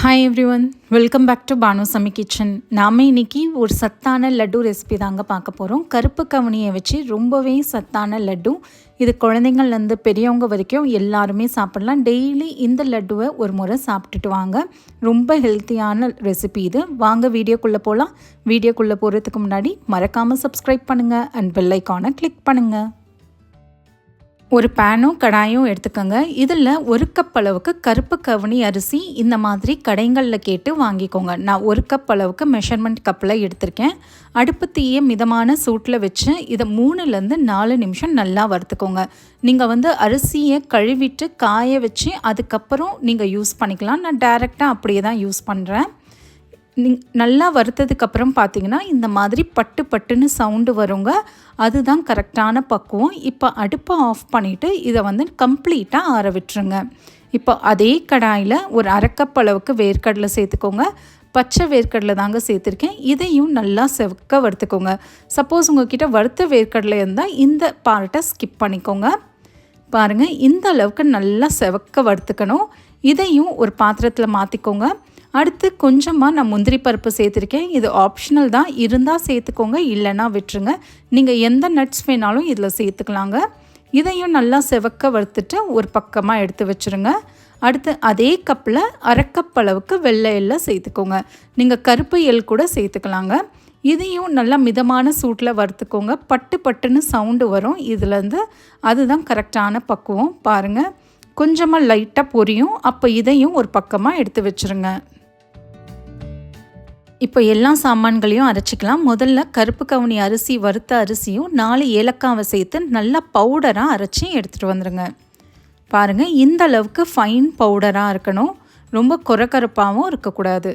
Hi everyone, welcome back to Banu Sami kitchen. நாம் இன்றைக்கி ஒரு சத்தான லட்டு ரெசிபி தாங்க பார்க்க போகிறோம். கருப்பு கவுனியை வச்சு ரொம்பவே சத்தான லட்டு. இது குழந்தைங்கள்லேருந்து பெரியவங்க வரைக்கும் எல்லாருமே சாப்பிட்லாம். டெய்லி இந்த லட்டுவை ஒரு முறை சாப்பிட்டுட்டு வாங்க. ரொம்ப ஹெல்த்தியான ரெசிபி இது. வாங்க வீடியோக்குள்ளே போகலாம். வீடியோக்குள்ளே போகிறதுக்கு முன்னாடி மறக்காமல் சப்ஸ்கிரைப் பண்ணுங்கள் அண்ட் பெல் ஐக்கானை கிளிக் பண்ணுங்கள். ஒரு பேனும் கடாயும் எடுத்துக்கோங்க. இதில் 1 கப் அளவுக்கு கருப்பு கவுனி அரிசி இந்த மாதிரி கடைகளில் கேட்டு வாங்கிக்கோங்க. நான் 1 கப் அளவுக்கு மெஷர்மெண்ட் கப்பில் எடுத்திருக்கேன். அடுப்பு தீயை மிதமான சூட்டில் வச்சு இதை 3லேருந்து 4 நிமிஷம் நல்லா வறுத்துக்கோங்க. நீங்கள் அரிசியை கழுவிட்டு காய வச்சு அதுக்கப்புறம் நீங்கள் யூஸ் பண்ணிக்கலாம். நான் டைரெக்டாக அப்படியே தான் யூஸ் பண்ணுறேன். நல்லா வறுத்ததுக்கப்புறம் பார்த்திங்கன்னா இந்த மாதிரி பட்டு பட்டுன்னு சவுண்டு வருங்க. அதுதான் கரெக்டான பக்குவம். இப்போ அடுப்பை ஆஃப் பண்ணிவிட்டு இதை கம்ப்ளீட்டாக ஆற விட்டுருங்க. இப்போ அதே கடாயில் ஒரு 1/2 கப் அளவுக்கு வேர்க்கடலை சேர்த்துக்கோங்க. பச்சை வேர்க்கடலை தாங்க சேர்த்துருக்கேன். இதையும் நல்லா செவக்க வறுத்துக்கோங்க. சப்போஸ் உங்கள்கிட்ட வறுத்த வேர்க்கடலை இருந்தால் இந்த பார்ட்டை ஸ்கிப் பண்ணிக்கோங்க. பாருங்கள், இந்த அளவுக்கு நல்லா செவக்க வறுத்துக்கணும். இதையும் ஒரு பாத்திரத்தில் மாற்றிக்கோங்க. அடுத்து கொஞ்சமாக நான் முந்திரி பருப்பு சேர்த்துருக்கேன். இது ஆப்ஷனல் தான், இருந்தால் சேர்த்துக்கோங்க, இல்லைன்னா விட்டுருங்க. நீங்கள் எந்த நட்ஸ் வேணாலும் இதில் சேர்த்துக்கலாங்க. இதையும் நல்லா செவக்க வறுத்துட்டு ஒரு பக்கமாக எடுத்து வச்சுருங்க. அடுத்து அதே கப்பில் 1/2 கப் அளவுக்கு வெள்ளை எள்ளை சேர்த்துக்கோங்க. நீங்கள் கருப்பு எள் கூட சேர்த்துக்கலாங்க. இதையும் நல்லா மிதமான சூட்டில் வறுத்துக்கோங்க. பட்டு பட்டுன்னு சவுண்டு வரும் இதுலேருந்து. அதுதான் கரெக்டான பக்குவம். பாருங்கள், கொஞ்சமாக லைட்டாக பொரியும். அப்போ இதையும் ஒரு பக்கமாக எடுத்து வச்சுருங்க. இப்போ எல்லா சாமான்களையும் அரைச்சிக்கலாம். முதல்ல கருப்பு கவுனி அரிசி, வறுத்த அரிசியும் 4 ஏலக்காவை சேர்த்து நல்லா பவுடராக அரைச்சி எடுத்துகிட்டு வந்துடுங்க. பாருங்கள், இந்த அளவுக்கு ஃபைன் பவுடராக இருக்கணும். ரொம்ப கொரகரப்பாகவும் இருக்கக்கூடாது.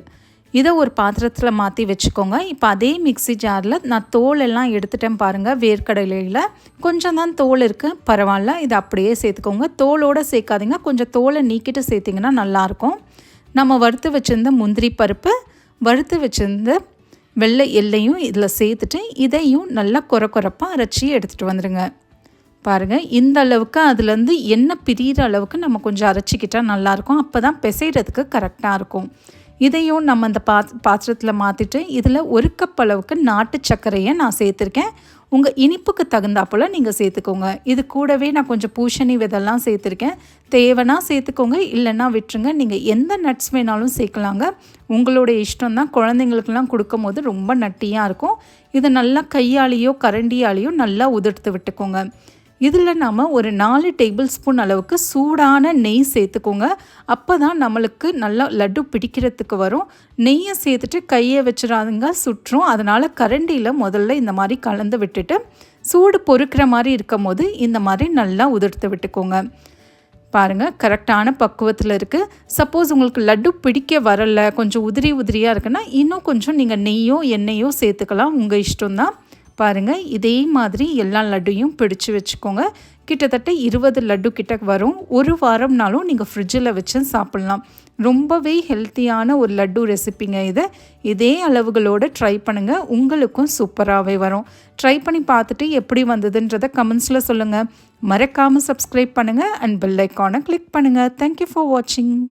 இதை ஒரு பாத்திரத்தில் மாற்றி வச்சுக்கோங்க. இப்போ அதே மிக்ஸி ஜாரில் நான் தோல் எல்லாம் எடுத்துட்டேன். பாருங்கள், வேர்க்கடலையில் கொஞ்சம் தான் தோல் இருக்குது, பரவாயில்ல, இதை அப்படியே சேர்த்துக்கோங்க. தோலோடு சேர்க்காதீங்க, கொஞ்சம் தோலை நீக்கிட்டு சேர்த்திங்கன்னா நல்லாயிருக்கும். நம்ம வறுத்து வச்சுருந்த முந்திரி பருப்பு, வறுத்து வச்சுருந்த வெள்ளை எள்ளையும் இதில் சேர்த்துட்டு இதையும் நல்லா கொரப்பாக அரைச்சி எடுத்துகிட்டு வந்துடுங்க. பாருங்கள், இந்த அளவுக்கு அதுலேருந்து எண்ணெய் பிரிகிற அளவுக்கு நம்ம கொஞ்சம் அரைச்சிக்கிட்டால் நல்லாயிருக்கும். அப்போ தான் பிசைகிறதுக்கு கரெக்டாக இருக்கும். இதையும் நம்ம அந்த பாத்திரத்தில் மாற்றிட்டு இதில் 1 கப் அளவுக்கு நாட்டு சர்க்கரையை நான் சேர்த்துருக்கேன். உங்கள் இனிப்புக்கு தகுந்தாப்போல் நீங்கள் சேர்த்துக்கோங்க. இது கூடவே நான் கொஞ்சம் பூசணி விதெல்லாம் சேர்த்துருக்கேன். தேவைன்னா சேர்த்துக்கோங்க, இல்லைன்னா விட்டுருங்க. நீங்கள் எந்த நட்ஸ் வேணாலும் சேர்க்கலாங்க. உங்களுடைய இஷ்டம் தான். குழந்தைங்களுக்கெல்லாம் கொடுக்கும் போது ரொம்ப நட்டியாக இருக்கும். இதை நல்லா கையாலேயோ கரண்டியாலேயோ நல்லா உதிர்த்து விட்டுக்கோங்க. இதில் நாம் ஒரு 4 டேபிள் ஸ்பூன் அளவுக்கு சூடான நெய் சேர்த்துக்கோங்க. அப்போ தான் நம்மளுக்கு நல்லா லட்டு பிடிக்கிறதுக்கு வரும். நெய்யை சேர்த்துட்டு கையை வச்சிடாதுங்க, சுற்றும். அதனால் கரண்டியில் முதல்ல இந்த மாதிரி கலந்து விட்டுட்டு சூடு பொறுக்கிற மாதிரி இருக்கும் போது இந்த மாதிரி நல்லா உதிர்த்து விட்டுக்கோங்க. பாருங்கள், கரெக்டான பக்குவத்தில் இருக்குது. சப்போஸ் உங்களுக்கு லட்டு பிடிக்க வரலை, கொஞ்சம் உதிரியாக இருக்குன்னா இன்னும் கொஞ்சம் நீங்கள் நெய்யோ எண்ணெயோ சேர்த்துக்கலாம், உங்கள் இஷ்டம்தான். பாருங்கள், இதே மாதிரி எல்லா லட்டையும் பிடிச்சு வச்சுக்கோங்க. கிட்டத்தட்ட 20 லட்டு கிட்ட வரும். ஒரு வாரம்னாலும் நீங்கள் ஃப்ரிட்ஜில் வச்சு சாப்பிட்லாம். ரொம்பவே ஹெல்த்தியான ஒரு லட்டு ரெசிப்பிங்க இது. இதே அளவுகளோடு ட்ரை பண்ணுங்கள், உங்களுக்கும் சூப்பராகவே வரும். ட்ரை பண்ணி பார்த்துட்டு எப்படி வந்ததுன்றதை கமெண்ட்ஸில் சொல்லுங்கள். மறக்காமல் சப்ஸ்கிரைப் பண்ணுங்கள் அண்ட் பெல் ஐக்கானை கிளிக் பண்ணுங்கள். தேங்க்யூ ஃபார் வாட்சிங்.